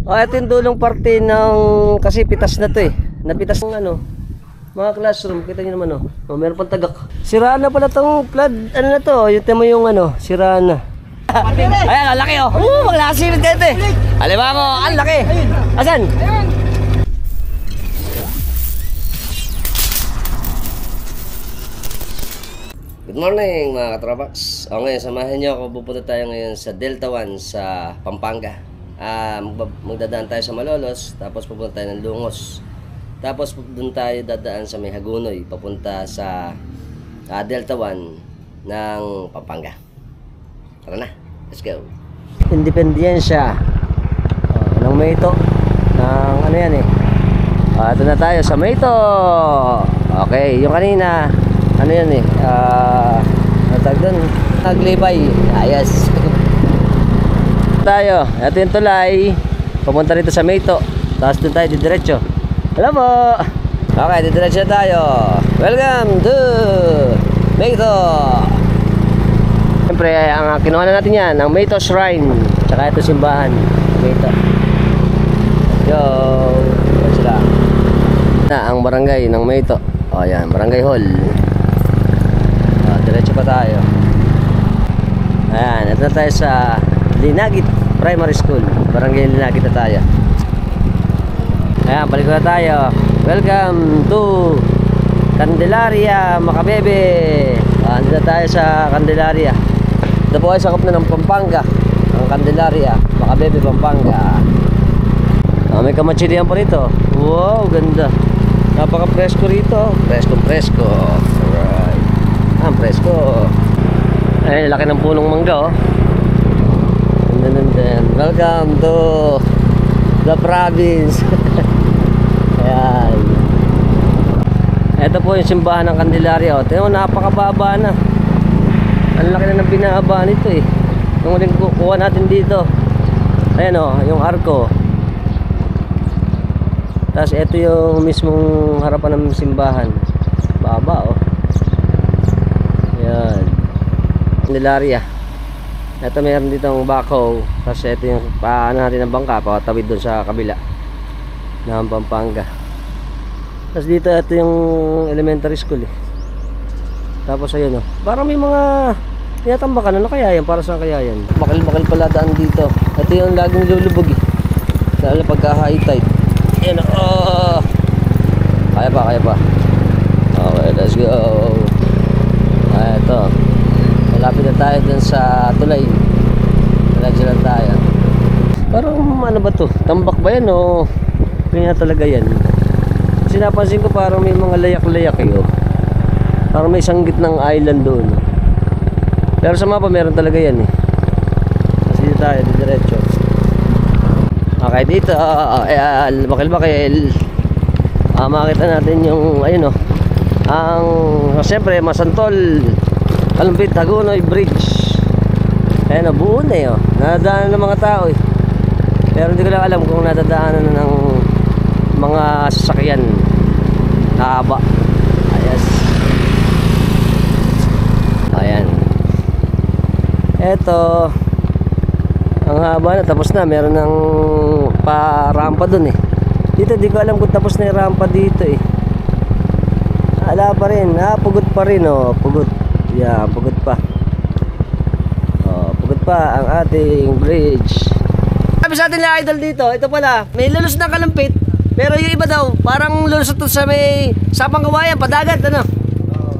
Oh, ito yung dulong parte ng, kasi pitas na to eh. Napitas ng ano, mga classroom. Kita nyo naman oh. Oh, meron pang tagak. Siraan na pala tong flood. Ano na to? Yung tema yung ano, siraan na. Ayan, ang laki oh. Maglasimit ka ito eh. Alam mo, ang laki. Asan? Good morning mga katropax. O ngayon, samahan nyo ako. Pupunta tayo ngayon sa Delta 1 sa Pampanga. Magdadaan tayo sa Malolos, tapos pupunta tayo ng Lungos. Tapos doon tayo dadaan sa may Hagunoy, papunta sa Delta 1 ng Pampanga. Tara na, let's go. Independensya ng Mayto. Ng ano yan eh. Ito na tayo sa Mayto. Okay, yung kanina ano yan eh, natag doon, naglibay. Ayos. Tayo, ito yung tulay papunta rito sa Mayto. Tapos doon tayo didiretso. Alam mo. Okay, didiretso tayo. Welcome to Mayto. Siyempre, ang kinuha na natin yan, ang Mayto Shrine. Tsaka ito simbahan Mayto. Yo, yan sila na ang barangay ng Mayto. O yan, barangay hall. Diretso pa tayo. Ayan, ito na tayo sa Linagit Primary School. Barangay Linagit na tayo. Ayan, balik na tayo. Welcome to Candelaria, Macabebe. Andito na tayo sa Candelaria. Ito po ay sakop na ng Pampanga. Ang Candelaria, Macabebe, Pampanga. May kamatsilihan pa rito. Wow, ganda. Napaka-presko rito. Presko. Alright. Ang presko. Ay, laki ng punong mangga oh. Welcome to the province. Ayan. Ito po yung simbahan ng Candelaria oh. Tingnan mo, napakababa na. Ang laki na ng binahaba nito eh. Yung uling kukuha natin dito. Ayan oh, yung arko. Tapos ito yung mismong harapan ng simbahan. Baba oh. Ayan, Candelaria. Ito meron dito ang backhoe. Tapos ito yung paano natin ng bangka, patawid doon sa kabila ng Pampanga. Tapos dito ito yung elementary school eh. Tapos ayun oh, parang may mga tinatambakan. Ano kaya yan? Para saan kaya yan? Makal pala daan dito. Ito yung laging lulubog eh, lalo pagka high tide. Ayan oh. Kaya pa. Okay, let's go. Ito, malapit na tayo dun sa tulay. Diretso lang tayo. Parang ano ba to? Tambak ba yan o kanya talaga yan? Kasi napansin ko parang may mga layak-layak eh oh. Parang may sanggit ng island doon. Pero sa mapa meron talaga yan eh. Kasi dito tayo, diretso. Okay, dito bakil-bakil. Makita natin yung ayun oh, ang siyempre Masantol Kalumpit Hagunoy Bridge. Ayan o, buo na yun. Nadadaanan ng mga tao eh. Pero hindi ko lang alam kung nadadaanan na ng mga sasakyan. Haba. Ayos. Ayan. Eto, ang haba na, tapos na. Meron ng pa-rampa dun eh. Dito di ko alam kung tapos na yung rampa dito eh. Ala pa rin, pugot pa rin oh, pugot. Yeah, pugot pa. Oh, pugot pa ang ating bridge. Sabi sa atin na idol dito, ito pala, may lulus na Kalumpit. Pero yung iba daw, parang lulus ito sa may Sapang Kawayan, padagat ano.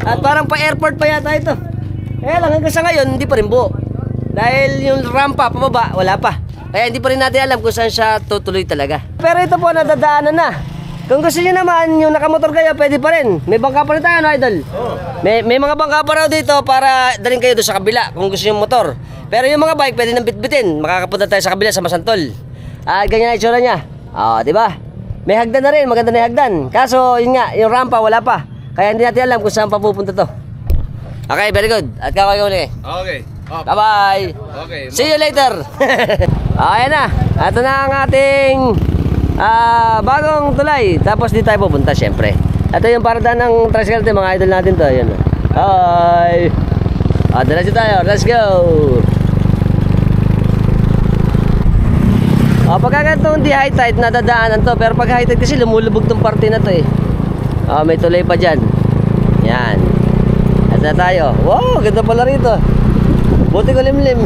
At parang pa-airport pa yata ito. Lang hanggang sa ngayon, hindi pa rin buo. Dahil yung rampa pababa, wala pa. Kaya hindi pa rin natin alam kung saan siya tutuloy talaga. Pero ito po, nadadaanan na. Kung gusto nyo naman, yung nakamotor kayo, pwede pa rin. May bangka pa rin tayo, no, idol? Oh. May mga bangka pa raw dito para dalhin kayo doon sa kabila kung gusto nyo motor. Pero yung mga bike, pwede nang bitbitin. Makakapunta tayo sa kabila sa Masantol. Ganyan na itsura niya. Diba? May hagdan na rin, maganda na yung hagdan. Kaso, yun nga, yung rampa, wala pa. Kaya hindi natin alam kung saan pa pupunta to. Okay, very good. At kakaway ulit. Okay. Bye-bye. Okay. See you later. Ayan na. Ito na ang ating bagong tulay. Tapos di tayo pupunta syempre. Ito yung paradaan ng tricycle natin, mga idol natin to. Ayan. Hi. Diretso tayo. Let's go. Pagka ganito hindi high tide, nadadaanan to. Pero pag high tide kasi lumulubog tong parte na to eh. May tulay pa dyan. Yan. At na tayo. Wow, ganda pala rito. Buti ko limlim.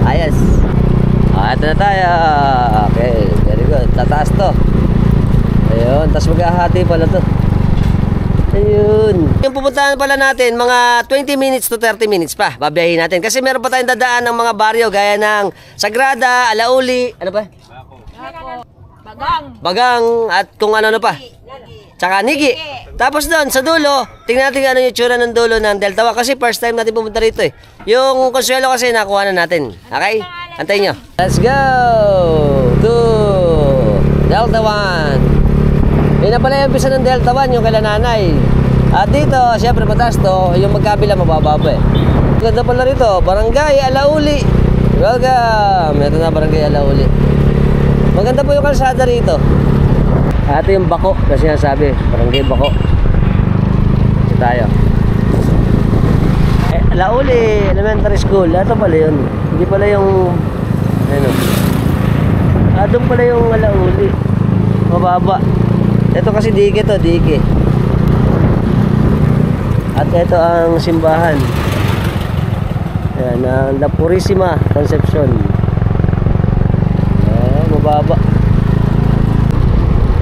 Ayos. Ito na tayo. Okay, very good. Tataas to. Ayun, tapos maghahati pala to. Ayun. Yung pupuntahan pala natin, mga 20 minutes to 30 minutes pa. Babiyahin natin. Kasi meron pa tayong dadaan ng mga baryo gaya ng Sagrada, Alauli, ano ba? Bagang at kung ano pa. Tsaka Nigi. Tapos doon sa dulo, tingnan natin ano yung tsura ng dulo ng Delta 1 kasi first time natin pumunta rito eh. Yung Consuelo kasi nakuha na natin. Okay? Antayin nyo. Let's go to Delta 1. Yun na pala yung umpisa ng Delta 1, yung kailan nanay. At dito, syempre mataas to, yung magkabila mababa eh. Ganda pala rito, Barangay Alauli. Welcome! Ito na Barangay Alauli. Maganda po yung kalsada rito. Ito yung Bako, kasi nasabi, Barangay Bako. Ito tayo. Alauli Elementary School. Ito pala yun. Hindi pala yung ano. Doon pala yung Alauli. Mababa. Ito kasi dike to, dike. At ito ang simbahan. Ayan, ang La Purisima Concepcion. Mababa.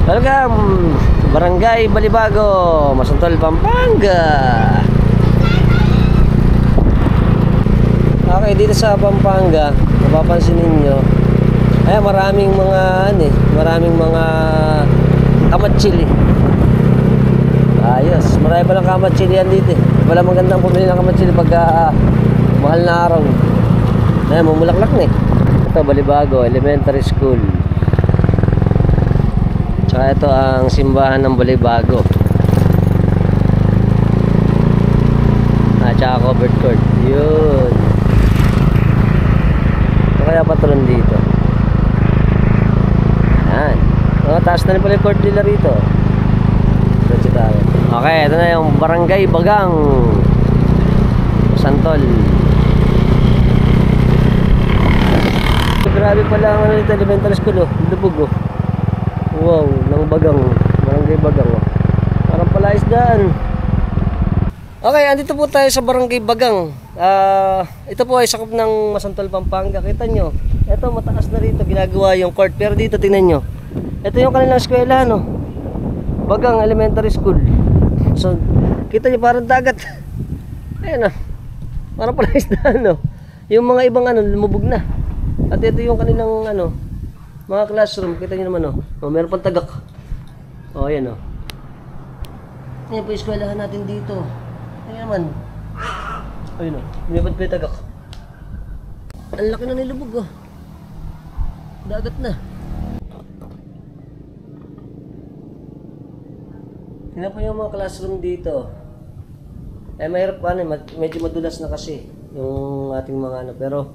Welcome Barangay Balibago, Masantol, Pampanga. Okay, dito sa Pampanga, mapapansin ninyo, maraming mga maraming mga kamatsili. Ayos, marami palang kamatsili yan dito. Wala magandang pumili ng kamatsili pagka mahal na araw. Mumulaklak na eh. Ito, Balibago Elementary School. Tsaka ito ang simbahan ng Balibago. Tsaka covered court. Yun. Ito kaya patron dito. Yan. Taas na rin pala yung court nila rito. Okay, ito na yung Barangay Bagang Santol. Grabe pala ang elementary school, lubog oh. Wow, ng Bagang, Barangay Bagang oh. Parang pala isdaan. Okay, andito po tayo sa Barangay Bagang. Ito po ay sakop ng Masantol, Pampanga. Kita nyo, ito mataas na rito, ginagawa yung court. Pero dito tingnan nyo, ito yung kanilang eskwela, no? Bagang Elementary School. So, kita nyo parang dagat. Ayan oh. Parang pala isdaan no. Yung mga ibang lumubog na. At ito yung kanilang mga classroom. Kita nyo naman meron pang tagak. Ayan Ayan po yung eskwelahan natin dito. Ayan naman. Ayun meron pa yung tagak. Ang laki na nilubog dagat na. Tingnan po yung mga classroom dito. Mahirap medyo madulas na kasi yung ating mga pero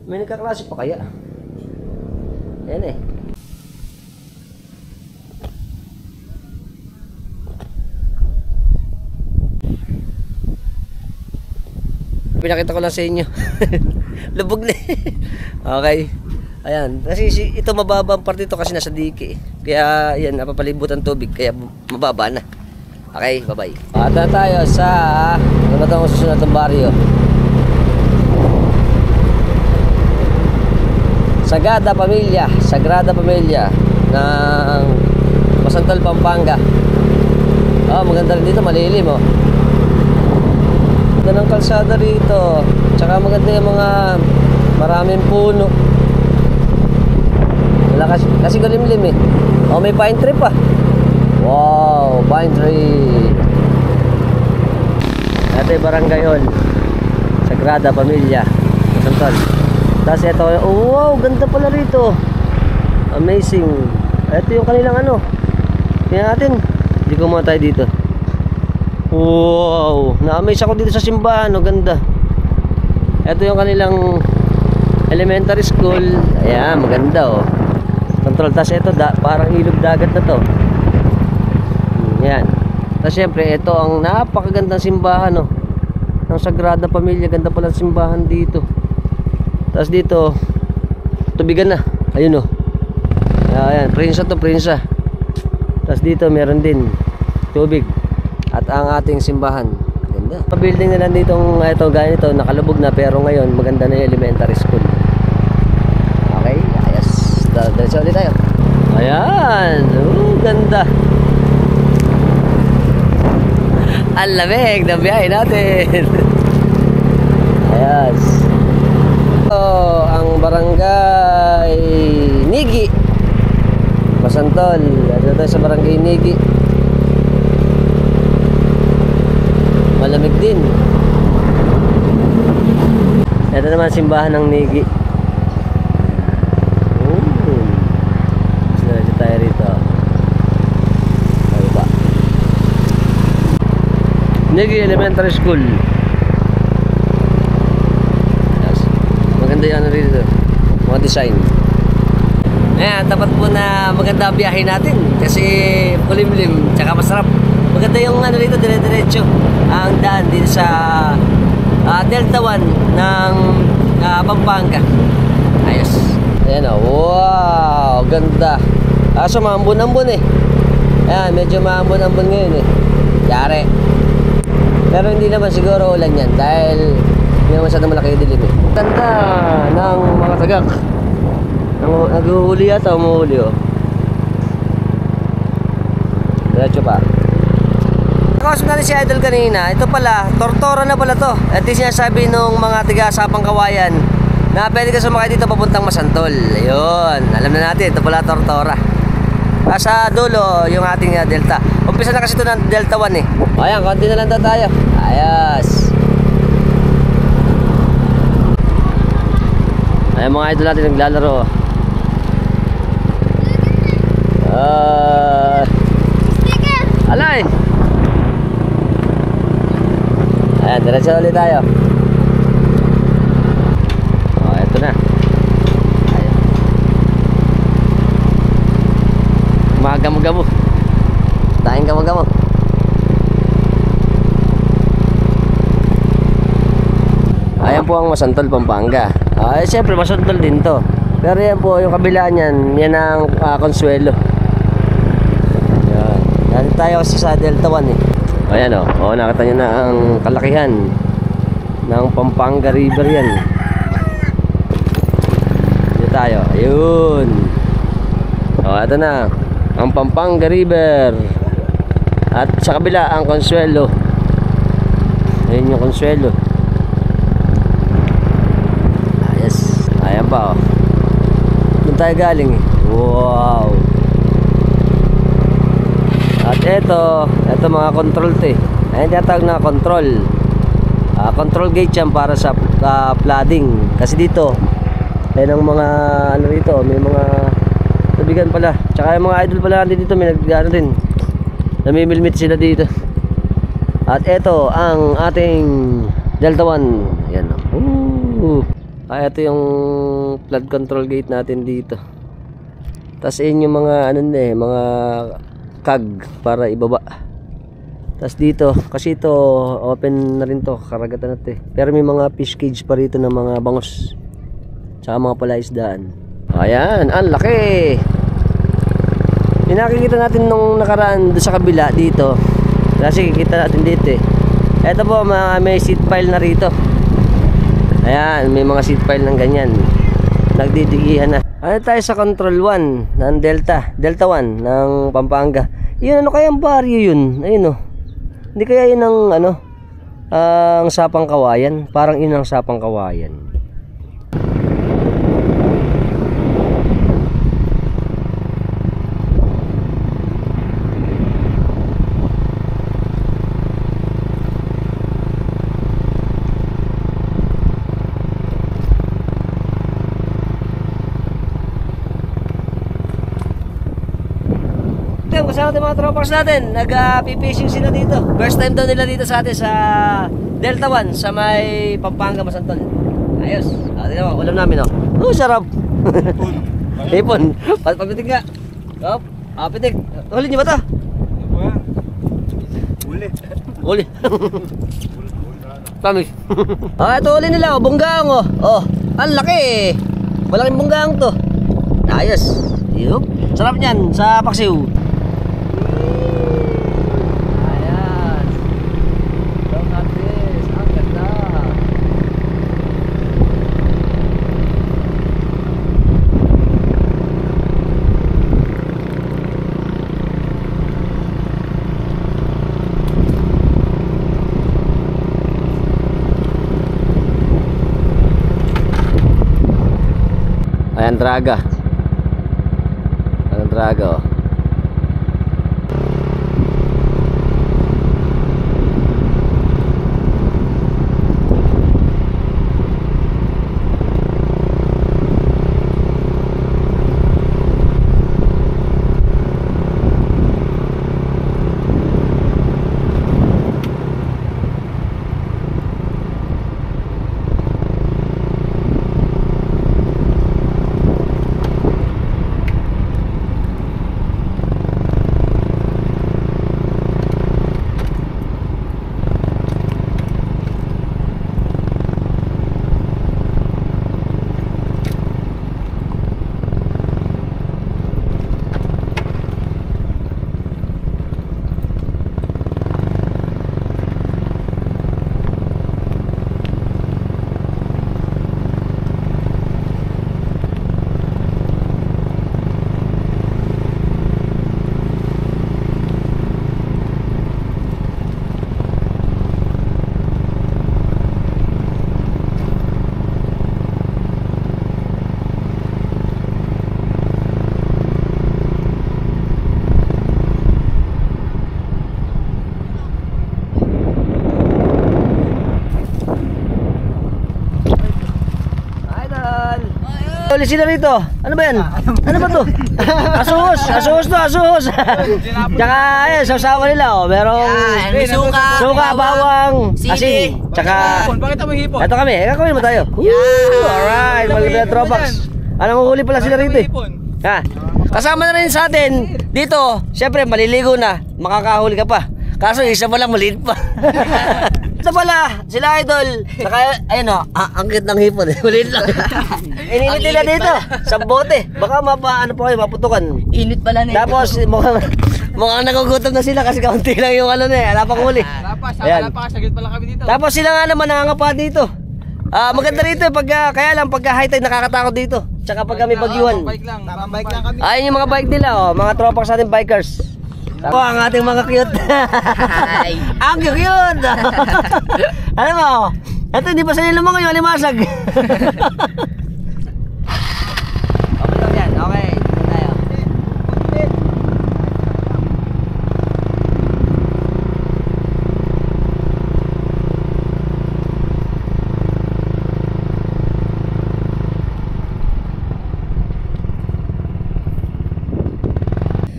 may nagkaklase pa kaya. Ayan eh. Pinakita ko lang sa inyo. Lubog na okay. Ayan. Kasi ito mababa ang parte ito kasi nasa dike. Kaya yan, napapalibutan tubig. Kaya mababa na. Okay, bye-bye. At na tayo sa ano ba itong susunod ng baryo? Sagrada Pamilya ng Masantol, Pampanga. Maganda rin dito, malilim Maganda ng kalsada rito. Tsaka maganda yung mga maraming puno. Wala kasi kulimlim may pine tree pa. Wow, pine tree. Ito yung Barangay Hall, Sagrada Pamilya Masantol. Tapos ito, wow, ganda pala rito. Amazing. Ito yung kanilang tingnan natin. Hindi ko muna tayo dito. Wow, na-amaze ako dito sa simbahan. Ganda. Ito yung kanilang elementary school. Ayan, maganda Control. Tapos ito, parang ilog dagat na to. Ayan. Tapos syempre, ito ang napakagandang simbahan ng Sagrada Pamilya. Ganda pala simbahan dito. Tapos dito, tubigan na. Ayun Ayan, prinsa to, prinsa. Tapos dito meron din tubig at ang ating simbahan. Ganda. Building nila dito, ito ganito, nakalubog na, pero ngayon maganda na yung elementary school. Okay, ayos. Diretso ulit tayo. Ayan, ganda. Ang lamig ng biyahe natin. Ayos. Ang barangay Nigi Masantol. Dito tayo sa barangay Nigi. Malamig din. Ito naman simbahan ng Nigi. Dito tayo rito. Baba. Nigi Elementary School. Maganda yan rito, mga design. Ayan, tapat po na maganda ang biyahe natin kasi kulimlim, tsaka masarap. Maganda yung ano rito, dire-diretso ang daan dito sa Delta 1 ng Pampanga. Ayos. Ayan o, wow, ganda. Kaso maambon-ambon eh. Ayan, medyo maambon-ambon ngayon eh. Yari. Pero hindi naman siguro ulan yan dahil hindi naman masyadong malaki yung dilim eh. Ganda ng mga tagak. Naghuhuli yata, umuhuli oh. Diretso pa. Kausap natin si Idol kanina. Ito pala, Tortora na pala to. At yung sinasabi nung mga tiga sa Pangkawayan na pwede ka sumakay dito papuntang Masantol. Ayun, alam na natin, ito pala Tortora. Sa dulo yung ating Delta. Umpisa na kasi ito ng Delta 1 eh. Ayan, konti na lang tayo. Ayos. Ayan mga idol natin naglalaro. Alay! Ayan, diretso ulit tayo. Oh, eto na. Ayan. Magamo-gamo. Tayong gamo-gamo. Ayan po ang Masantol, Pampanga. Siyempre Masantol din to. Pero yan po, yung kabila niyan, yan ang Consuelo. Yan. Yan tayo kasi sa Delta 1 eh. Ayan o, nakita nyo na ang kalakihan ng Pampanga River yan. Dito tayo, ayun. Ito na, ang Pampanga River. At sa kabila, ang Consuelo. Ayun yung Consuelo. Ayan pa oh. Doon tayo galing eh. Wow. At ito mga control to eh. Ayan tinatawag na control. Control gate yan para sa flooding. Kasi dito ayan ang mga ano rito, may mga tubigan pala. Tsaka yung mga idol pala dito may nag-ano din. Namimilmit sila dito. At ito ang ating Delta 1. Ayan oh. Ito yung flood control gate natin dito. Tapos yun yung mga ano na eh, mga kag para ibaba. Tapos dito, kasi ito open na rin to, karagatan natin. Pero may mga fish cage pa rito ng mga bangos. Tsaka mga palaisdaan. Ayan, ang laki. Yung nakikita natin nung nakaraan doon sa kabila dito. Kasi kikita natin dito eh. Ito po, may seat pile na rito. Ayan, may mga seat pile ng ganyan. Nagdidigihan na. Ano tayo sa control 1 ng Delta 1 ng Pampanga. Yun, ano kaya ang baryo yun? Ayun oh. Hindi kaya yun ang ano, ang Sapang Kawayan. Parang yun ang Sapang Kawayan. Kasama natin mga tropas natin, nag-fishing sila dito. First time daw nila dito sa atin sa Delta 1 sa may Pampanga, Masantol. Ayos. Tignan mo, ulam namin oh. Sarap. Hipon. Papitig nga. Hop. Pitig. Huli niyo ba ito? Huli. Promise. Ito huli nila oh, bunggang oh. Oh, ang laki. Malaking bunggang to. Ayos. Yup. Sarap niyan sa paksiw. Ayan. Look at this. Ang ganda. Ayan, draga. Ayan, draga, oh. Ulit sila rito. Ano ba yan? Ano ba to? Asuhos. Asuhos to, asuhos. Tsaka, ayan, sausawa nila, oh. Merong suka, bawang, asin. Tsaka, bakit mo hipon? ito kami. Kakakunin mo tayo. Alright, mga tropax. Anong huli pala sila rito, eh. Ha? Kasama na rin sa atin dito. Siyempre, maliligo na. Makakahuli ka pa. Kaso, isa pa lang, maliit pa. Ito pala, sila idol. Saka, ayun o, ang cute ng hipon eh. Maliit lang. Ininit nila dito, sa bote. Baka ano po kayo, maputukan. Init pala nito. Tapos, mukhang nagugutom na sila kasi kaunti lang yung ano na eh. Wala pang huli. Wala pa, saglit pala kami dito. Tapos sila nga naman nangangapa dito. Maganda rito kaya lang pagka high tide nakakatakot dito. Tsaka pag kami bagyuhan. Bike lang kami. Ayun yung mga bike nila, oh, mga tropa sa ating bikers. Ako ang ating mga cute. Ang cute. Alam mo, ito hindi pa sa inyo lumangoy, alimasag. Okay lang yan, okay. Tayo.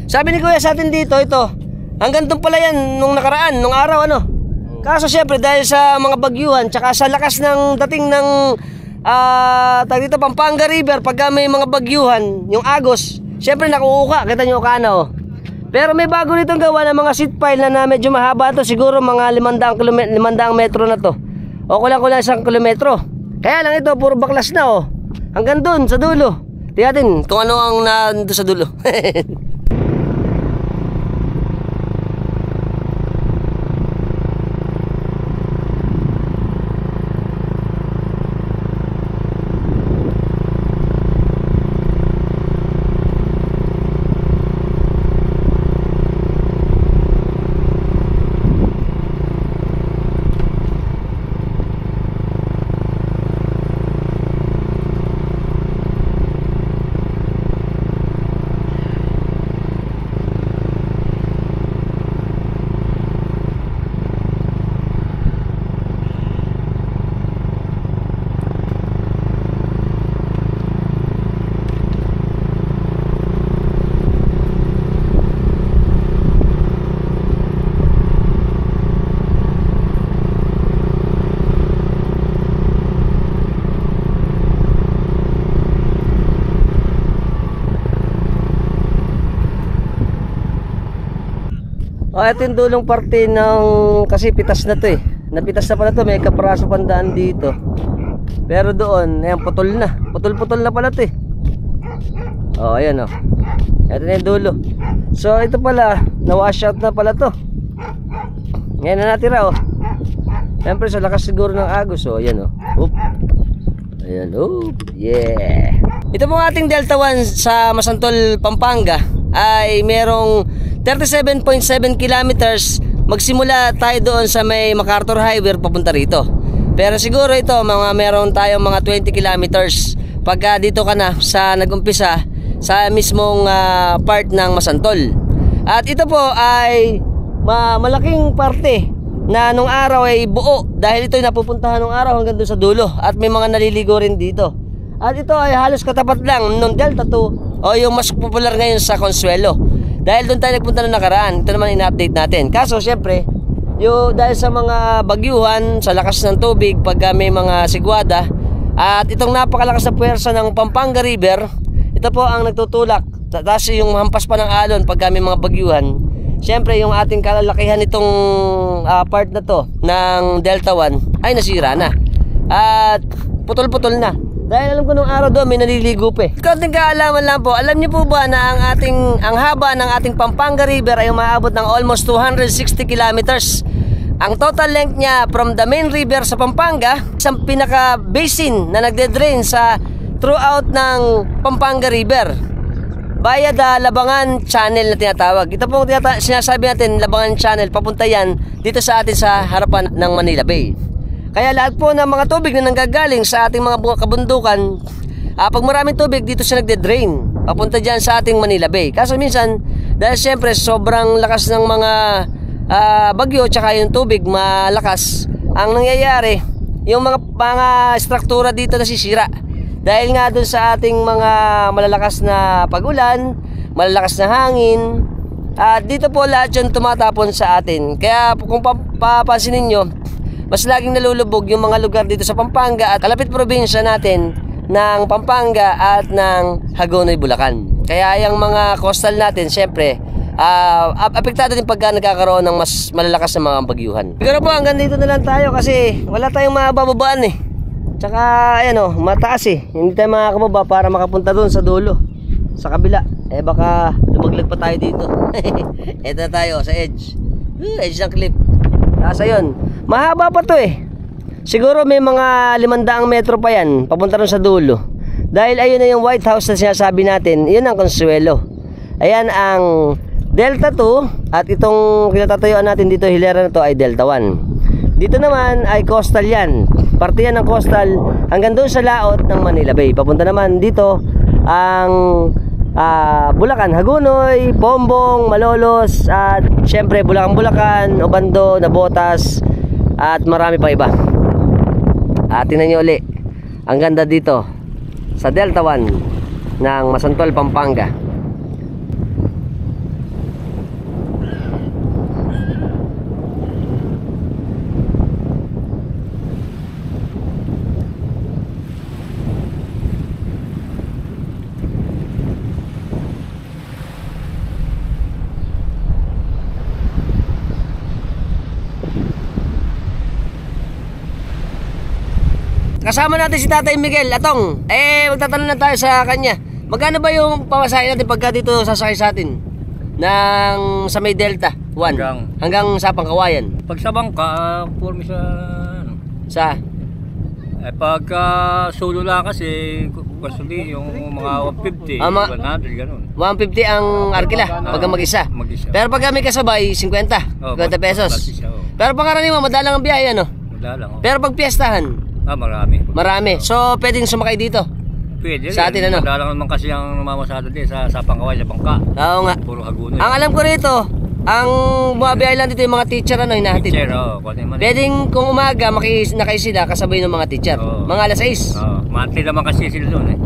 Sabi ni Kuya sa atin dito, ito, hanggang doon pala yan nung nakaraan, nung araw ano. Kaso syempre dahil sa mga bagyuhan, tsaka sa lakas ng dating ng dito Pampanga River, pagka may mga bagyuhan, yung Agos, syempre nakuuka, kita nyo kana oh. Pero may bago nitong gawa ng mga seat pile na medyo mahaba to, siguro mga 500 metro na to. O kulang 1 kilometro. Kaya lang ito, puro baklas na oh. Hanggang doon, sa dulo. Tingnan kung ano ang nandun sa dulo. Ito yung dulong parte ng, kasi pitas na to eh. Napitas na pala to, may kapraso pandaan dito. Pero doon, ayan, putol na. Putol-putol na pala to eh. Oh, ayan oh. Ito na yung dulo. So ito pala, na-wash out na pala to. Ngayon na natira oh. Siyempre sa lakas siguro ng agos oh. Ayan oh. Oop. Ayan oh. Yeah. Ito pong ating Delta 1 sa Masantol, Pampanga ay merong 37.7 kilometers. Magsimula tayo doon sa may MacArthur Highway papunta rito. Pero siguro ito meron tayong mga 20 kilometers pagka dito ka na sa nagumpisa sa mismong part ng Masantol. At ito po ay malaking parte na nung araw ay buo dahil ito ay napupuntahan nung araw hanggang doon sa dulo at may mga naliligo rin dito. At ito ay halos katapat lang nung Delta 2 o yung mas popular ngayon sa Consuelo. Dahil doon tayo nagpunta na nakaraan, ito naman ina-update natin. Kaso syempre, dahil sa mga bagyuhan, sa lakas ng tubig, pag may mga sigwada, at itong napakalakas na puwersa ng Pampanga River, ito po ang nagtutulak. Tapos yung hampas pa ng alon pag may mga bagyuhan, syempre yung ating kalalakihan itong part na to ng Delta 1 ay nasira na. At putol-putol na. Dahil alam ko nung araw doon may naliligo pa eh. Konting kaalaman lang po, alam niyo po ba na ang haba ng ating Pampanga River ay umaabot ng almost 260 kilometers. Ang total length niya from the main river sa Pampanga, isang pinaka basin na nagde-drain sa throughout ng Pampanga River via the Labangan Channel na tinatawag. Ito pong sinasabi natin, Labangan Channel, papunta yan dito sa atin sa harapan ng Manila Bay. Kaya lahat po ng mga tubig na nanggagaling sa ating mga kabundukan, pag maraming tubig dito siya nagde-drain papunta dyan sa ating Manila Bay. Kaso minsan, dahil siyempre sobrang lakas ng mga bagyo tsaka yung tubig malakas, ang nangyayari yung mga struktura dito nasisira dahil nga dun sa ating mga malalakas na pag-ulan, malalakas na hangin, at dito po lahat yun tumatapon sa atin. Kaya kung papansinin nyo, mas laging nalulubog yung mga lugar dito sa Pampanga at kalapit probinsya natin ng Pampanga at ng Hagonoy, Bulacan. Kaya yung mga coastal natin, syempre, apektado din pagka nagkakaroon ng mas malalakas na mga bagyuhan. Pero po hanggang dito na lang tayo kasi wala tayong mabababaan eh. Tsaka ayan oh, mataas eh. Hindi tayo makakababa para makapunta doon sa dulo, sa kabila. Eh baka lumaglag pa tayo dito. Ito na tayo sa edge. Edge ng cliff. Tapos ayun, mahaba pa to eh. Siguro may mga 500 metro pa yan papunta rin sa dulo. Dahil ayun na yung White House na sinasabi natin, yun ang Consuelo. Ayan ang Delta 2 at itong kinatatayuan natin dito, hilera na to ay Delta 1. Dito naman ay coastal yan. Parte yan ng coastal hanggang doon sa laot ng Manila Bay. Papunta naman dito ang Bulacan, Hagonoy, Pombong, Malolos, at syempre Bulacan, Obando, Nabotas, at marami pa iba. At tingnan nyo uli, ang ganda dito sa Delta 1 ng Masantol, Pampanga. Kasama natin si Tatay Miguel Atong. Magtatanong na tayo sa kanya. Magkano ba yung pamasahe natin pagka dito sasakay sa atin? Sa may Delta 1 hanggang sa Pangkawayan. Pag sa bangka, forme sa ano? Sa? Pagka solo lang kasi, kasi yung mga 150, 100, ganun. 150 ang arkila pagka mag-isa. Pero pagka may kasabay, 50. 50 pesos. Pero pangkaraniwan, madalang ang biyahe, ano? Madalang, Pero pag piyestahan, marami. So, pwedeng sumakay dito? Pwede. Sa atin, ano? Madalang naman kasi ang namamasada din sa Pangkawayan, sa bangka. Oo nga. Puro Hagonoy. Ang alam ko rito, ang bumabiyahe lang dito yung mga teacher, ano, hinahatid. Teacher, Pwedeng kung umaga, nakay sila kasabay ng mga teacher. Mga alas 6. Monthly naman kasi sila doon eh.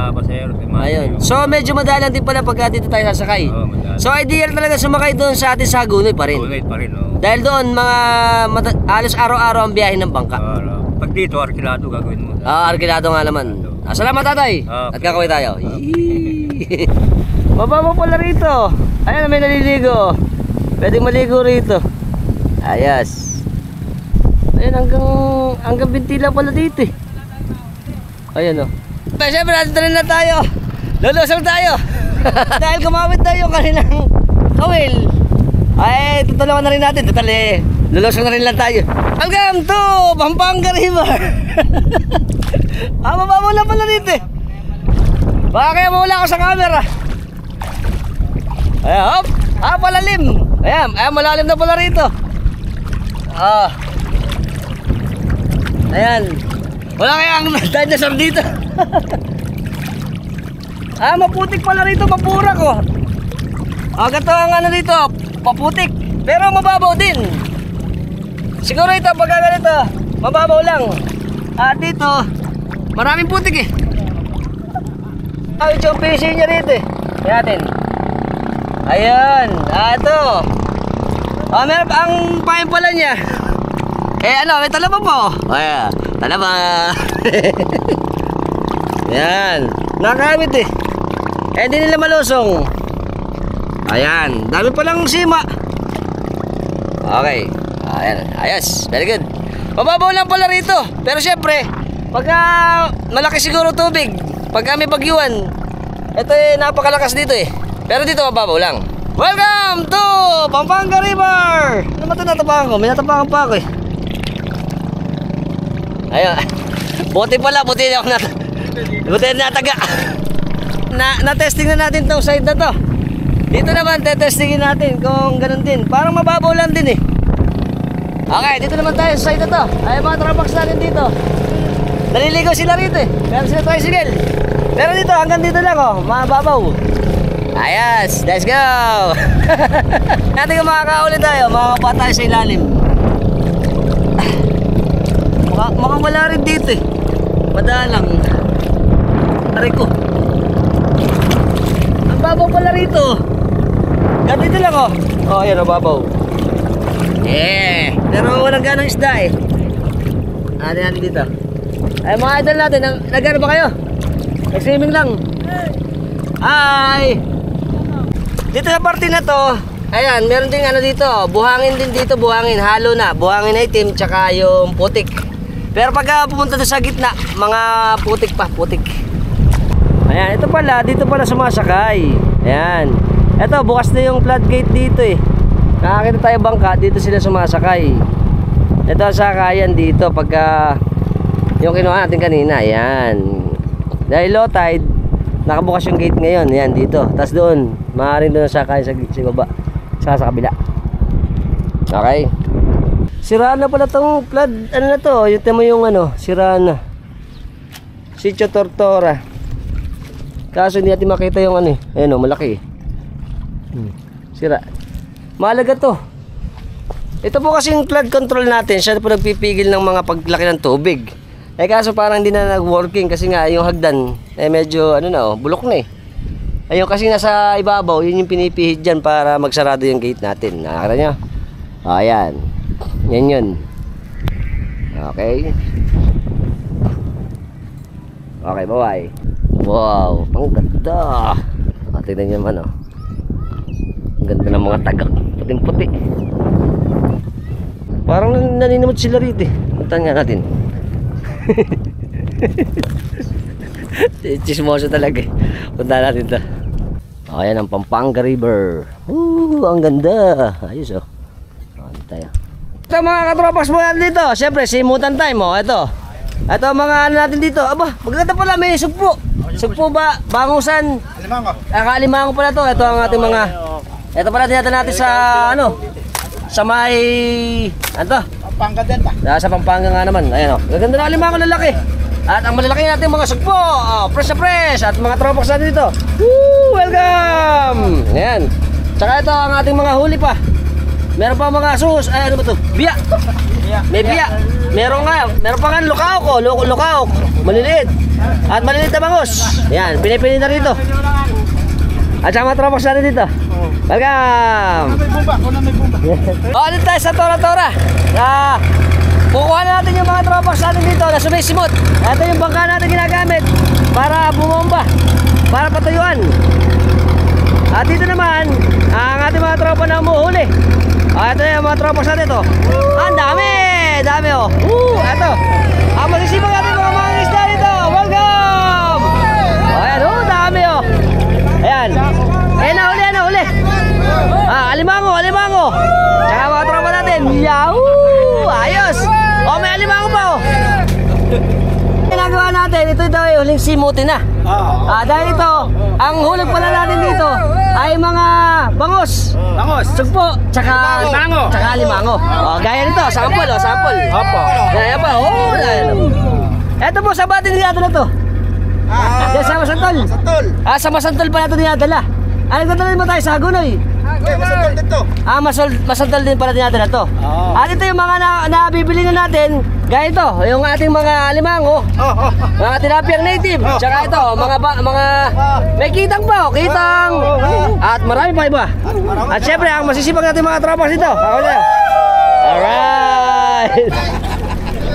Pasero, ayun. So, medyo madalang din pala pagka dito tayo sasakay. So, ideal talaga sumakay doon sa atin sa Hagonoy pa rin. Hagonoy pa rin, Dahil doon, halos araw-araw ang biyahe ng bangka. Pag dito, arkilado gagawin mo. Arkilado nga naman. Salamat tatay. At kakaway tayo. Mababa pala rito. Ayan, may naliligo. Pwedeng maligo rito. Ayos. Ayan, hanggang bintila pala dito eh. Ayan o. Siyempre, nandito rin na tayo Lulusong tayo. Dahil gumamit tayo yung kanilang kawil, ay tutulungan na rin natin. Tutali, lulusong na rin lang tayo. Welcome to Pampanga River. Mababaw lang pala dito eh. Baka kaya mawala ako sa camera. Ayan, hop. Palalim. Ayan, malalim na pala rito. Ayan. Wala kayang dinosaur dito. Maputik pala rito, mapurak oh. Ganito ang ano dito, paputik. Pero mababaw din. Siguro ito, pagka ganito, mababaw lang. Dito, maraming putik eh. Ito yung PC niya rito eh. Tingnan natin. Ayan, ito. Meron ang pain pala niya. May talaba po. Ayan, talaba. Ayan, nakamit eh. Hindi nila malusong. Ayan, dami palang sima. Okay, ayan, ayos, very good. Mababaw lang pala rito. Pero syempre, pagka malaki siguro tubig, pagka may bagyuan, ito eh, napakalakas dito eh. Pero dito mababaw lang. Welcome to Pampanga River. Ano ba ito natapakan ko? May natapakan pa ako eh. Ayun. Buti pala, buti na ako nataga. Na-testing na natin tong side na to. Dito naman, testingin natin kung ganun din. Parang mababaw lang din eh. Okay, dito naman tayo sa side na to. Ay, mga trapax natin dito. Naliligaw sila rito eh. Meron sila tricycle. Pero dito, hanggang dito lang oh, mababaw. Ayos, let's go. Natin kung makakaulit tayo, makakapa tayo sa ilalim. Makawala rin dito eh. Madalang. Aray ko. Ang babaw pala rito. Ganito lang oh. Ayan ang babaw. Pero walang ganang isda eh. Natin dito. Ay mga idol natin, nag-ano ba kayo? Nag-swimming lang. Hi! Dito sa parte na to, ayan, meron ding ano dito, buhangin din dito, buhangin, halo na, buhangin na itim, tsaka yung putik. Pero pagka pumunta sa gitna, mga putik pa, putik. Ayan, ito pala, dito pala sumasakay. Ayan, ito, bukas na yung floodgate dito eh. Nakakita tayo bangka, dito sila sumasakay. Ito ang sakayan dito, pagka yung kinuha natin kanina, ayan. Dahil low tide, nakabukas yung gate ngayon, ayan dito. Tapos doon, maaaring doon sakay sa baba, sa kabila. Okay. Siraan na pala tong flood, ano na to, yung tema yung ano, siraan na. Sitio Tortora. Kaso hindi natin makita yung ano eh. Ayan o, malaki eh. Sira. Mahalaga to. Ito po kasing flood control natin, siya po nagpipigil ng mga paglaki ng tubig. Kaso parang hindi na nag-working kasi nga yung hagdan medyo ano na oh, bulok na eh. Ayun kasi nasa ibabaw, yun yung pinipihit dyan para magsarado yung gate natin. Nakakita nyo? Ayan. Yan yun. Okay. Okay, bye-bye. Wow, ang ganda. Tignan nyo naman oh. Ang ganda ng mga tagak. Puting-puti. Parang naninimot sila rito eh. Puntahan nga natin. Chismoso talaga eh. Punta natin to. Ayan ang Pampanga River. Ang ganda. Ayos oh. Tayo. Ito mga katropas mo natin dito. Siyempre simutan time oh. Ito mga ano natin dito. Aba, maganda pala, may sugpo. Sugpo ba? Bangusan. Kalimango pala to. Ito ang ating mga. Ito pala tinatan natin sa ano, sa may ano to? Pampanga din ba? Sa Pampanga nga naman. Ayan o. Gaganda na alimango lalaki. At ang malalaki natin mga sugpo. Fresh na fresh. At mga tropax natin dito. Woo! Welcome! Ayan. Tsaka ito ang ating mga huli pa. Meron pa mga sus. Ay ano ba ito? Biya. May biya. Meron pa nga lukaok o. Lukaok. Maliliit. At maliliit na bangus. Ayan. Pinipili na rito. At saka mga tropax natin dito. Welcome! May bumba. Ulit tayo sa Tora-Tora. Kukuha na natin yung mga tropax natin dito na sumisimot. Ito yung bangka natin ginagamit para bumomba, para patuyuan. At dito naman, ang ating mga tropa na umuhuli. Ito yung mga tropax natin ito. Ang dami! Dami oh. Ito. Ang masisipag natin mga isda dito. Welcome! Ayan oh, dami oh. Ayan. Ayan na, huli. Alimango. Tsaka mga tropa natin. Yahoo! Ayos! May alimango pa, Ginagawa natin, ito daw ay huling simutin na. Dahil ito, ang hulog pala natin dito ay mga bangos, sugpo, tsaka alimango. Gaya nito, sample. Gaya pa, Ito po, sa batin dinadala to. Diyan sa Masantol. Sa Masantol pala ito dinadala. Nagdadala din ba tayo sa Hagonoy? Masantol dito. Masantol din pala dinadala to. At ito yung mga nabibili na natin. Gaya ito, yung ating mga alimango, mga tilapiyang native. Tsaka ito, mga may kitang po, at marami pa iba. At syempre, ang masisipag natin mga tropas dito. Alright!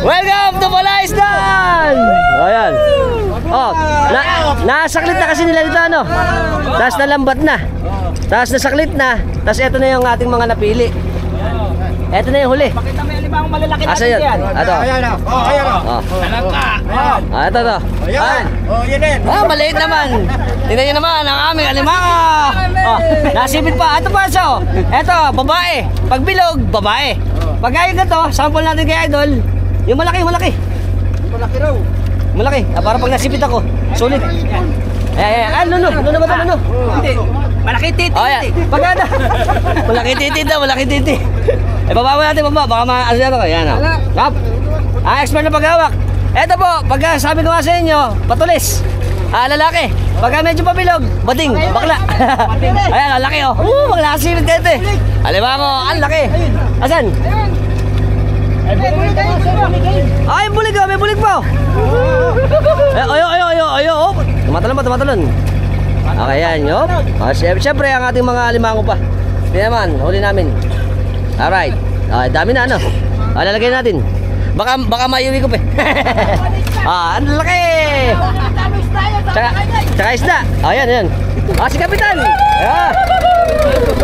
Welcome to Palaisdan! Ayan. Nasaklit na kasi nila dito, Tapos nalambat na. Tapos nasaklit na. Tapos ito na yung ating mga napili. Ito na yung huli. Pakita mo yung limang malalaki Asa natin yun? yan. Ito. Ayan. Ito. Ayan. Yan din. Maliit naman. Tingnan nyo naman ang aming alimango. Nasipit pa. Ito pa siya. Ito, babae. Pag bilog, babae. Pag ayun ka to, sample natin kay Idol. Yung malaki. Malaki raw. Malaki. Para pag nasipit ako, sulit. Ayan. Nuno ba ito, Nuno? Hindi. Malaki titi. Pagkada. Malaki titi. Bababa natin, baka ano yan ako. Ayan, expert na paghawak. Eto po, pagka sabi ko nga sa inyo, patulis. Lalaki. Pagka medyo pabilog, bading, bakla. Ayan, laki, bakla kasilid ka ito, Alimango, ang laki. Asan? May bulig po. Ayo. Tumatalon. Okay, yan, Siyempre, ang ating mga alimango pa. Hindi naman, huli namin. Alright. Dami na, lalagay natin. Baka maiuwi ko pa. Ang laki. Tsaka isda. Ayan. Si Kapitan.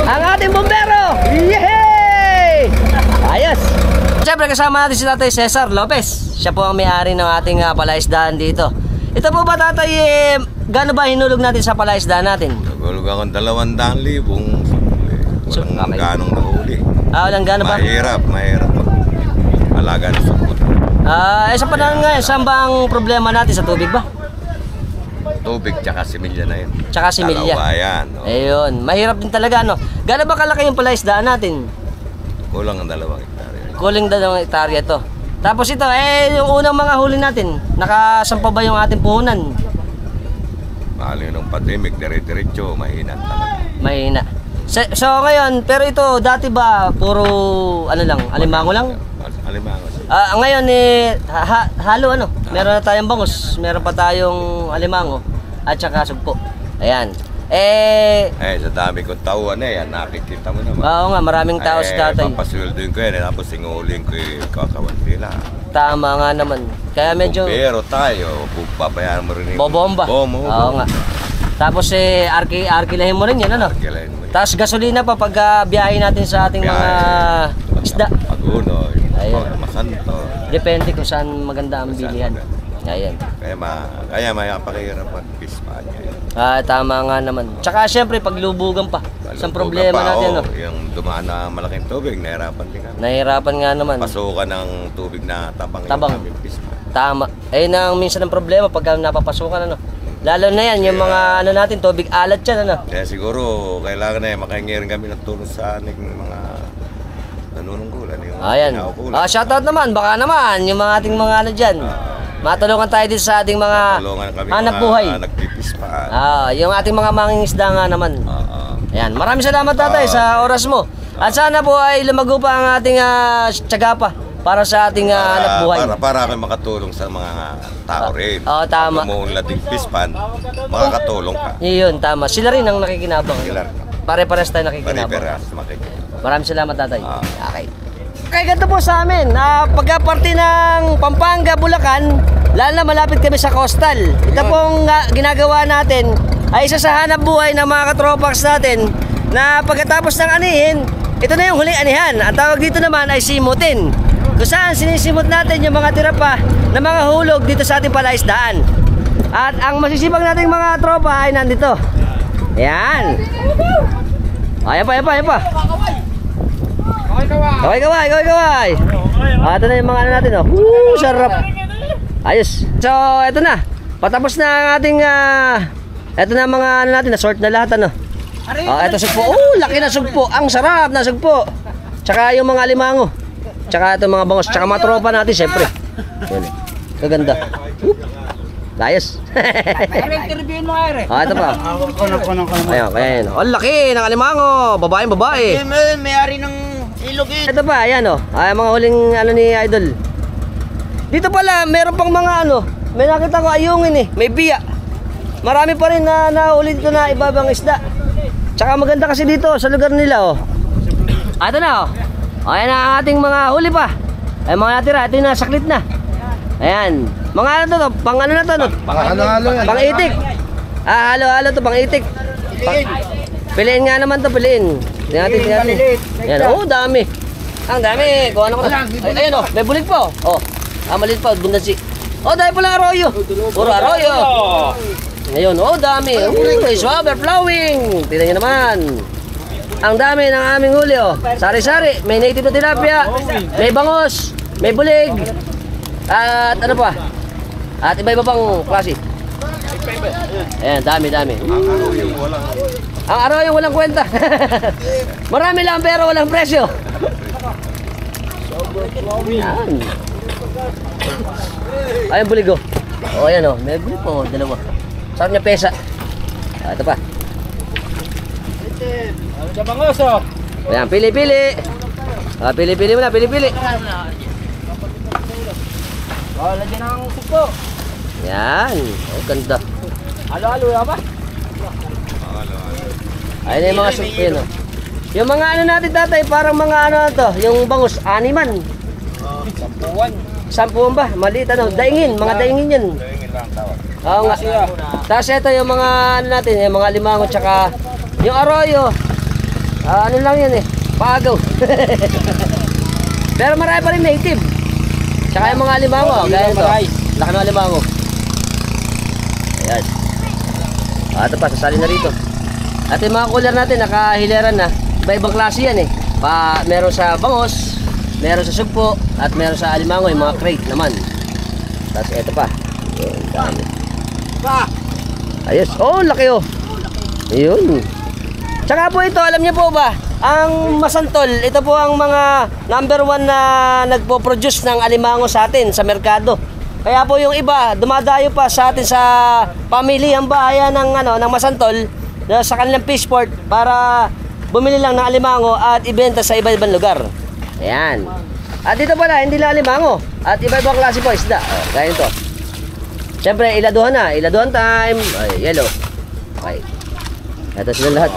Ang ating bombero. Yehey! Ayos. Siyempre kasama natin si Tatay Cesar Lopez. Siya po ang may-ari ng ating palaisdaan dito. Ito po ba, Tatay, gaano ba hinulog natin sa palaisdaan natin? Nagulog akong 200,000. Walang ganong nahuli. Walang gano ba? Mahirap alaga ng sukot. Sa panahon ngayon, saan ba ang problema natin? Sa tubig ba? Tubig tsaka similya na yun. Tsaka similya. Dalawa yan. Ayun, mahirap din talaga, Gaano ba kalaki yung palaisdaan natin? Kulang ang 2 hektarya. Kuling 2 hektarya to. Tapos ito, yung unang mga huli natin, nakasampa ba yung ating puhunan? Mahal yun ng pandemic, dire-diretso, mahina talaga. Mahina. So ngayon, pero ito, dati ba, puro, alimango lang? Alimango. Ngayon, halo, Meron na tayong bangus, meron pa tayong alimango, at saka sugpo. Ayan. Sa dami kong tauhan yan, nakikita mo naman. Oo nga, maraming tao sa tatay. Papasweldoin ko yan, tapos singuling ko yung kakawanti lang. Tama nga naman. Kaya medyo... Pero tayo, babayaran mo rin yung... Bobomba. Oo nga. Tapos arkilahin mo rin yan, Arkilahin mo yan. Tapos gasolina pa pag biyahe natin sa ating mga isda. Paguno, Masanto. Depende kung saan maganda ang bilihan. Ayan. Kaya may pakihirapan pispa niya. Tama nga naman. Tsaka syempre paglubugan pa. Isang problema natin, Yung dumaan na malaking tubig, nahirapan din kami. Nahirapan nga naman. Pasukan ng tubig na tabang. Yung pispa. Tama. Ayun ang minsan ng problema pag napapasukan, Lalo na yan, yung mga natin, tubig alat yan, Kaya siguro, kailangan na makahingi rin kami ng tulong sa ating mga nanunungkulan. Ayan. Shoutout naman, baka naman, yung mga ating mga dyan. Matulungan tayo din sa ating mga hanap buhay. Nagpipispa. Yung ating mga mangingisda nga naman. Ayan, maraming salamat, Tatay, sa oras mo. At sana po ay lumago pa ang ating tiyaga pa para sa ating hanap buhay. Para kami makatulong sa mga tao rin. Tama. Kung mo lading pispan, makakatulong ka. Yun, tama. Sila rin ang nakikinabang. Pare-pares tayo nakikinabang. Pare-pares makikinabang. Maraming salamat, Tatay. Okay. Okay, ganito po sa amin. Pagka-party ng Pampanga, Bulacan, lalo na malapit kami sa coastal. Ito pong ginagawa natin ay isa sa hanap buhay ng mga katropax natin na pagkatapos ng anihin, ito na yung huling anihan. Ang tawag dito naman ay simutin. Kung saan sinisimot natin yung mga tira pa na mga hulog dito sa ating palaisdaan. At ang masisipag nating mga tropa ay nandito. Ayan. Ayan pa, ayan pa, ayan pa. Kaway, kaway, kaway, kaway. Ito na yung mga ano natin, oh. Sarap. Ayos. So, ito na. Patapos na ang ating, ito na mga ano natin, na-sort na lahat, ano. Ito sugpo. Laki na sugpo. Ang sarap na sugpo. Tsaka yung mga limango. Tsaka ito mga bangos. Tsaka mga tropa natin, syempre. Yan. Kaganda. Ayos. Interviewin mo nga, Ito pa. Ayun, ayan. Ang laki ng alimango. Babaeng babae. May-ari ng ilog eh. Ito pa, ayan o. Ay, mga huling ano ni Idol. Dito pala, meron pang mga ano. May nakita ko ayungin eh. May biya. Marami pa rin na nahuli dito na ibabang isda. Tsaka maganda kasi dito sa lugar nila oh. Ito na oh. Ayan na ang ating mga huli pa. Ay mga natira, ito yung nasaklit na. Ayan. Mga ano to, pang ano na to no? Halo-halo yan. Pang itik. Halo-halo to, pang itik. Piliin nga naman to, piliin. Tingnan natin. Ayan, dami. Ang dami. Kuha na ko na. Ayun oh, may bulig pa oh. Maliit pa, bundansi. Dahil pala arroyo. Puro arroyo. Ngayon, dami. Swabber flowing. Tingnan nyo naman. Ang dami ng aming huli oh. Sari-sari. May native na tilapia. May bangos. May bulig. At ano pa? At iba-iba pang klase. Ayan, dami. Ang arroyo walang kwenta. Marami lang pero walang presyo. Ayan. Ayun bulig oh. Ayan oh. May bulig po. Dalawa. Sarap niya pesa. Ito pa. Sa bangos oh. Ayan, pili-pili. Pili-pili mo na, pili-pili. Lagyan ng sugpo. Yan. Ganda. Halo-halo yan ba? Ayun na yung mga sukpin. Oh. Yung mga ano natin tatay, parang mga ano to, yung bangus, animan. Sampuan ba? Maliit ano, daingin, mga daingin yan. Oo nga. Tapos ito yung mga ano natin, yung mga limango, tsaka yung arroyo. Ano lang yan eh, paagaw. Pero marami pa rin native. Tsaka yung mga limango, gaya ito. Laki ng limango. Ayan. Ito pa, sasali na rito. At yung mga cooler natin, nakahileran na. Iba-ibang klase yan eh. Meron sa bangos, meron sa sugpo, at meron sa alimango, yung mga crate naman. Tapos ito pa. Yun, dami. Ayos. Laki oh. Ayun. Tsaka po ito, alam niyo po ba, ang Masantol, ito po ang mga #1 na nagpo-produce ng alimango sa atin sa merkado. Kaya po yung iba, dumadayo pa sa atin sa pamilihang bahayan ng Masantol sa kanilang fishport para bumili lang ng alimango at ibenta sa iba-ibang lugar. Ayan. At dito pala, hindi lang alimango. At iba-ibang klase po isda. Gaya ito. Siyempre, iladuhan na. Iladuhan time. Yellow. Okay. Ito sila lahat.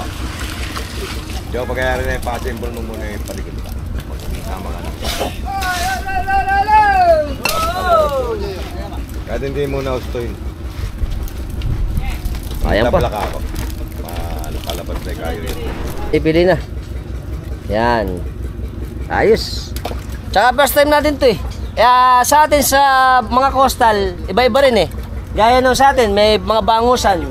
Diyo, pagkayari na yung pa-assemble mo muna yung paligid ka. Tama ka na. Kahit hindi muna gustuin. Ayan pa. Tablaka ako. Palabas na kayo yun. Ipili na. Yan. Ayos. Tsaka first time natin to eh. Sa atin sa mga coastal, iba-iba rin eh. Gaya nung sa atin, may mga bangusan.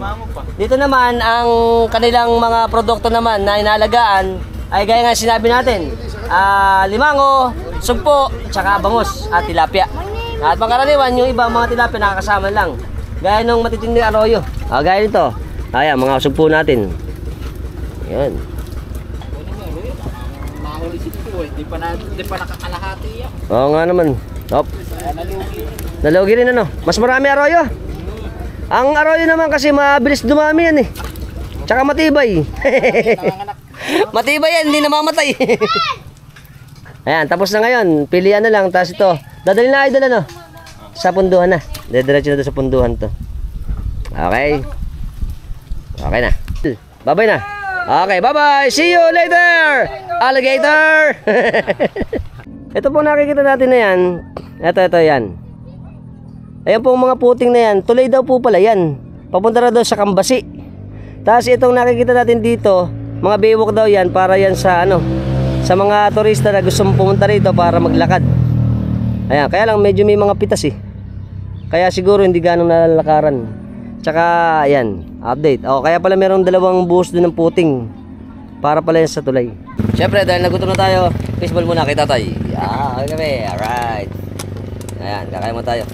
Dito naman, ang kanilang mga produkto naman na inalagaan ay gaya nga sinabi natin, limango, sugpo, tsaka bangus at tilapia. At pangkaraniwan, yung iba mga tilapia nakakasama lang. Gaya nung matitinding arroyo. Gaya nito. Ayan, mga sugpo natin. Yan. Di pa nakakalahati yan. Oo nga naman. Nalugi rin ano. Mas marami arroyo. Ang arroyo naman kasi mabilis dumami yan eh. Tsaka matibay. Matibay yan, hindi namamatay. Ayan, tapos na ngayon. Pilihan na lang. Tapos ito, dadali na idol ano. Sa punduhan na. Diretso na sa punduhan to. Okay. Okay na. Bye-bye na. Okay, bye-bye. See you later, alligator. Ito po nakikita natin na yan. Ito yan. Ayan po mga puting na yan. Tuloy daw po pala yan. Papunta na daw sa Kambasi. Tapos itong nakikita natin dito, mga baywalk daw yan para yan sa sa mga turista na gusto pumunta rito para maglakad. Ayan, kaya lang medyo may mga pitas eh. Kaya siguro hindi ganong nalalakaran. Tsaka, ayan, update. O, kaya pala merong dalawang buhos doon ng puting. Para pala yan sa tulay. Siyempre, dahil nagutom na tayo, fishball muna kay tatay. Yeah, okay kami. Alright. Ayan, kakain mo tayo.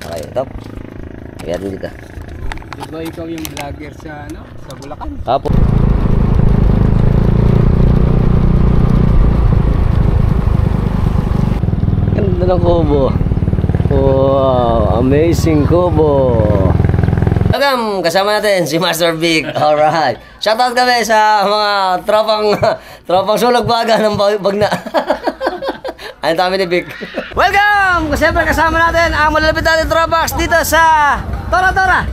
Okay, top. Ayan dito. Di ba ikaw yung vlogger sa, ano, sa Bulacan? Apo. Ganda ng kubo. Wow, amazing kubo. Welcome, kasama natin si Master Vic. Alright. Shoutout kami sa mga tropang sulog baga ng bagna. Ayun kami ni Vic. Welcome! Siyempre kasama natin ang malalapit natin tropax dito sa Tora Tora.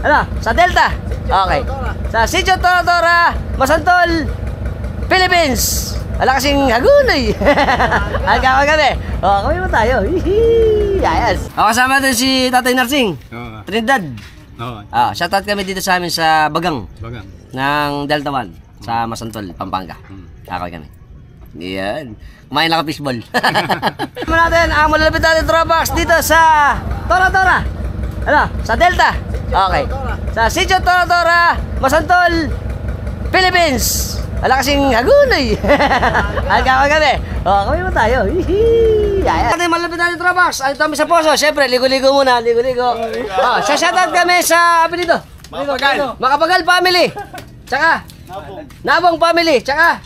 Ano? Sa Delta. Okay. Sa Sitio Tora Tora, Masantol, Philippines. Ala kasing hagunay. Ay kami. Oh, kami mo tayo. Hihi. Ayos. Ako kasama natin si Tatay Narsing. Oo. Trinidad. Oo. Shoutout kami dito sa amin sa Bagang Bagang. ng Delta 1 sa Masantol, Pampanga. Ako kami. Yan. Kumain lang ka fishball. Kasama natin ang malalapit natin tropax dito sa Tora Tora. Ano? Sa Delta. Okay. Sa Sitio Tora Tora, Masantol, Philippines. Wala kasing hagunay. Ay kami. Oh, kami mo tayo. Hihi. Ayan. Natin malalapit natin tropax. Ay kami sa poso. Siyempre, ligo-ligo muna. Ligo-ligo. Oh, shoutout kami sa apa dito? Makapagal family. Tsaka Nabong family. Tsaka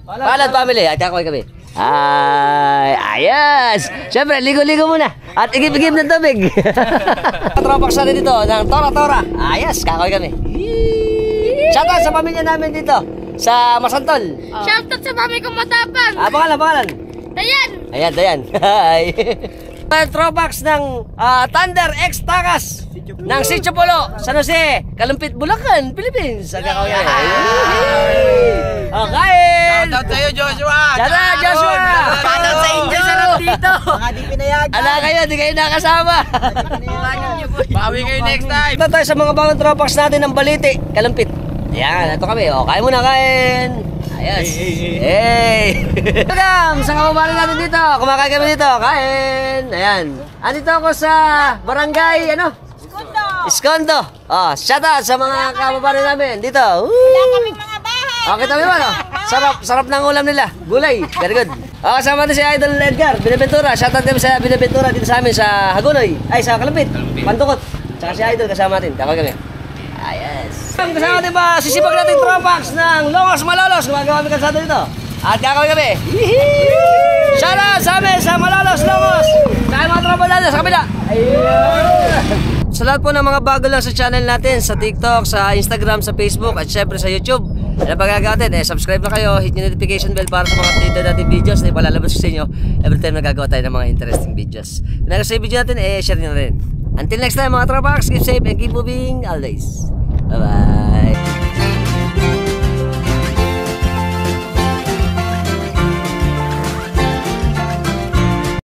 Palad family. At kami. Ay, ayos! Siyempre, ligo-ligo muna. At igib-igib ng tubig. Tropax natin dito ng Tora Tora. Ayos, kakoy kami. Shoutout sa pamilya namin dito sa Masantol. Shoutout sa mami kong matapang. Pangalan. Dayan. Ayan, Dayan. Hi. Tropax ng Thunder X Takas ng Sitio Polo, San Jose, Kalumpit, Bulacan, Philippines. At kakoy kami. Okay. Shoutout sa'yo, Joshua! Shoutout, Joshua! Shoutout sa inyo, sarap dito! Mga di pinayagan! Ala kayo, di kayo nakasama. Bawi kayo next time! Ito tayo sa mga bagong tropax natin ng Balite, Kalumpit. Yan, ito kami. O, kain muna, kain. Ayos. Hey! Welcome sa kababaran natin dito. Kumakain kami dito. Kain. Ayan. Andito ako sa barangay, ano? Iskondo. Oh, shoutout sa mga kababaran namin dito. Mga bahay. Okay, tabi mo, no? Sarap ng ulam nila. Gulay. Very good. Kasama natin si Idol Edgar, Binaventura. Shoutout kami sa Binaventura dito sa amin sa Hagonoy. Ay, sa Kalumpit. Pandukot. Tsaka si Idol kasama natin. Kakay kami. Ayos. Kasama natin ba, sisipag natin tropax ng Longos Malolos. Gumagawa kami kalsado dito. At kakay kami. Shoutout sa amin sa Malolos, Longos. Kaya mga tropa natin sa kabila. Ayun. Sa lahat po ng mga bago lang sa channel natin, sa TikTok, sa Instagram, sa Facebook, at syempre sa YouTube, ano pa gagawin natin? Subscribe na kayo, hit yung notification bell para sa mga update natin videos na ipalalabas ko sa inyo every time nagagawa tayo ng mga interesting videos. Kung nagustuhan yung video natin, share nyo na rin. Until next time mga tropax, keep safe and keep moving always. Bye-bye!